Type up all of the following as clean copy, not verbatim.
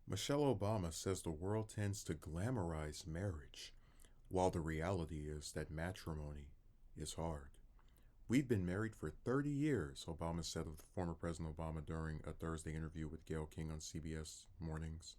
Michelle Obama says the world tends to glamorize marriage, while the reality is that matrimony is hard. We've been married for 30 years, Obama said of former President Obama during a Thursday interview with Gayle King on CBS Mornings.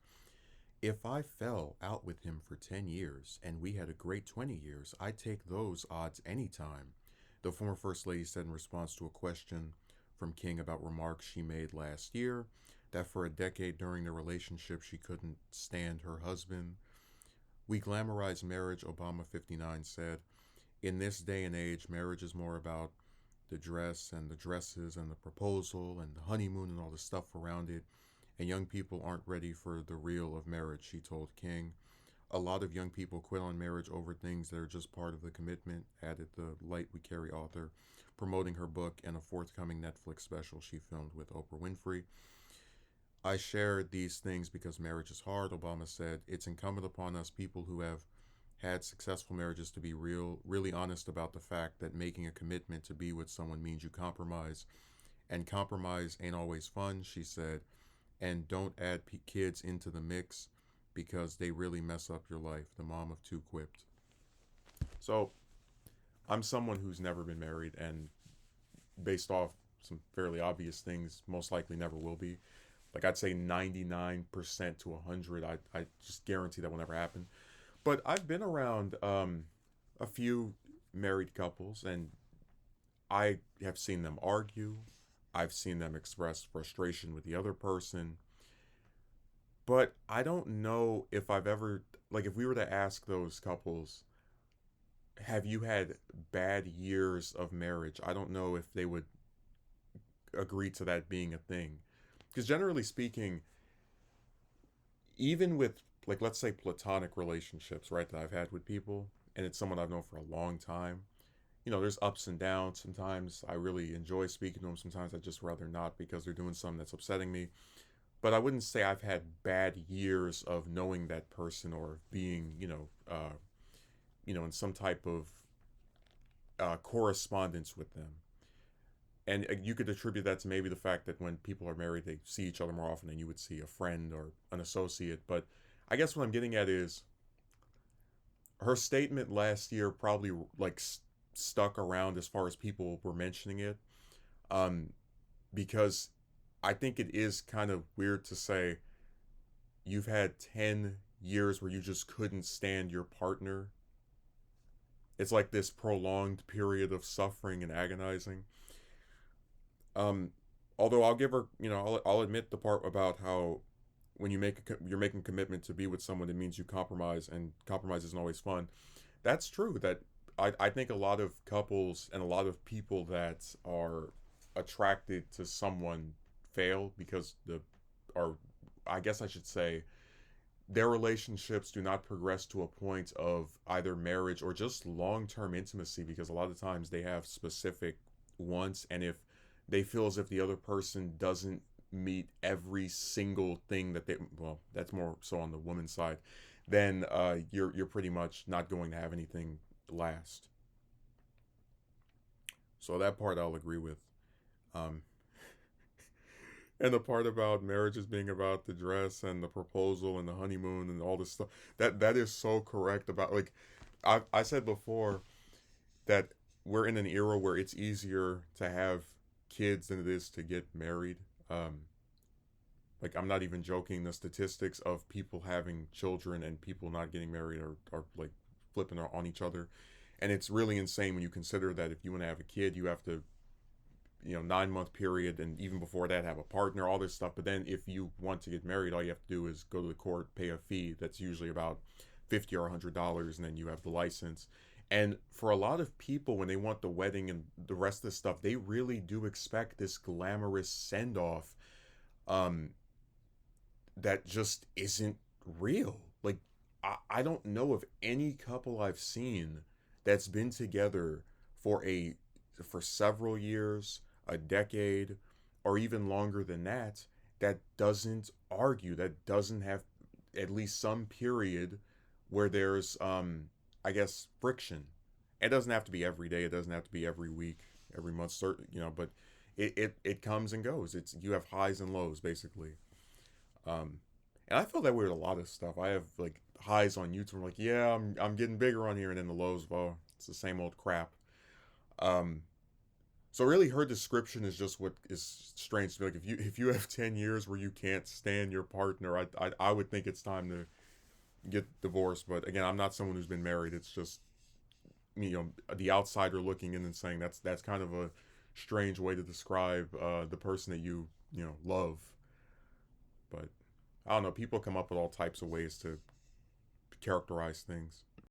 If I fell out with him for 10 years and we had a great 20 years, I'd take those odds anytime, the former First Lady said in response to a question from King about remarks she made last year that for a decade during their relationship she couldn't stand her husband. We glamorize marriage, Obama 59 said. In this day and age, marriage is more about the dress and the dresses and the proposal and the honeymoon and all the stuff around it. And young people aren't ready for the real of marriage, she told King. A lot of young people quit on marriage over things that are just part of the commitment, added the Light We Carry author, promoting her book and a forthcoming Netflix special she filmed with Oprah Winfrey. I share these things because marriage is hard, Obama said. It's incumbent upon us people who have had successful marriages to be really honest about the fact that making a commitment to be with someone means you compromise. And compromise ain't always fun, she said. And don't add kids into the mix because they really mess up your life, the mom of two quipped. So I'm someone who's never been married, and based off some fairly obvious things, most likely never will be. Like I'd say 99% to 100, I just guarantee that will never happen. But I've been around a few married couples, and I have seen them argue. I've seen them express frustration with the other person. But I don't know if I've ever, like, if we were to ask those couples, have you had bad years of marriage? I don't know if they would agree to that being a thing. Because generally speaking, even with, like, let's say platonic relationships, right, that I've had with people, and it's someone I've known for a long time, there's ups and downs. Sometimes I really enjoy speaking to them. Sometimes I just rather not because they're doing something that's upsetting me. But I wouldn't say I've had bad years of knowing that person or being, in some type of correspondence with them. And you could attribute that to maybe the fact that when people are married, they see each other more often than you would see a friend or an associate. But I guess what I'm getting at is her statement last year probably like stuck around as far as people were mentioning it, um, because I think it is kind of weird to say you've had 10 years where you just couldn't stand your partner. It's like this prolonged period of suffering and agonizing. Um, Although I'll give her, I'll admit the part about how when you're making a commitment to be with someone, it means you compromise, and compromise isn't always fun. That's true. That I think a lot of couples and a lot of people that are attracted to someone fail because or I guess I should say, their relationships do not progress to a point of either marriage or just long-term intimacy because a lot of times they have specific wants, and if they feel as if the other person doesn't meet every single thing that they, well, that's more so on the woman's side, then you're pretty much not going to have anything last. So that part I'll agree with. Um, and the part about marriages being about the dress and the proposal and the honeymoon and all this stuff, that is so correct. About, like, I said before that we're in an era where it's easier to have kids than it is to get married. Like, I'm not even joking. The statistics of people having children and people not getting married are like flipping on each other, and it's really insane when you consider that if you want to have a kid, you have to, 9 month period, and even before that have a partner, all this stuff. But then if you want to get married, all you have to do is go to the court, pay a fee that's usually about $50 or $100, and then you have the license. And for a lot of people, when they want the wedding and the rest of the stuff, they really do expect this glamorous send off, um, that just isn't real. Like, I don't know of any couple I've seen that's been together for several years, a decade, or even longer than that, that doesn't argue, that doesn't have at least some period where there's, I guess, friction. It doesn't have to be every day, it doesn't have to be every week, every month, certain, but it comes and goes. It's, you have highs and lows basically. um And I feel that way with a lot of stuff. I have like highs on YouTube. I'm like, yeah, I'm getting bigger on here, and then the lows, well, it's the same old crap. Um, so really, her description is just what is strange to me. Like if you have 10 years where you can't stand your partner, I would think it's time to get divorced. But again, I'm not someone who's been married. It's just the outsider looking in and saying that's kind of a strange way to describe the person that you love. But I don't know. People come up with all types of ways to characterize things.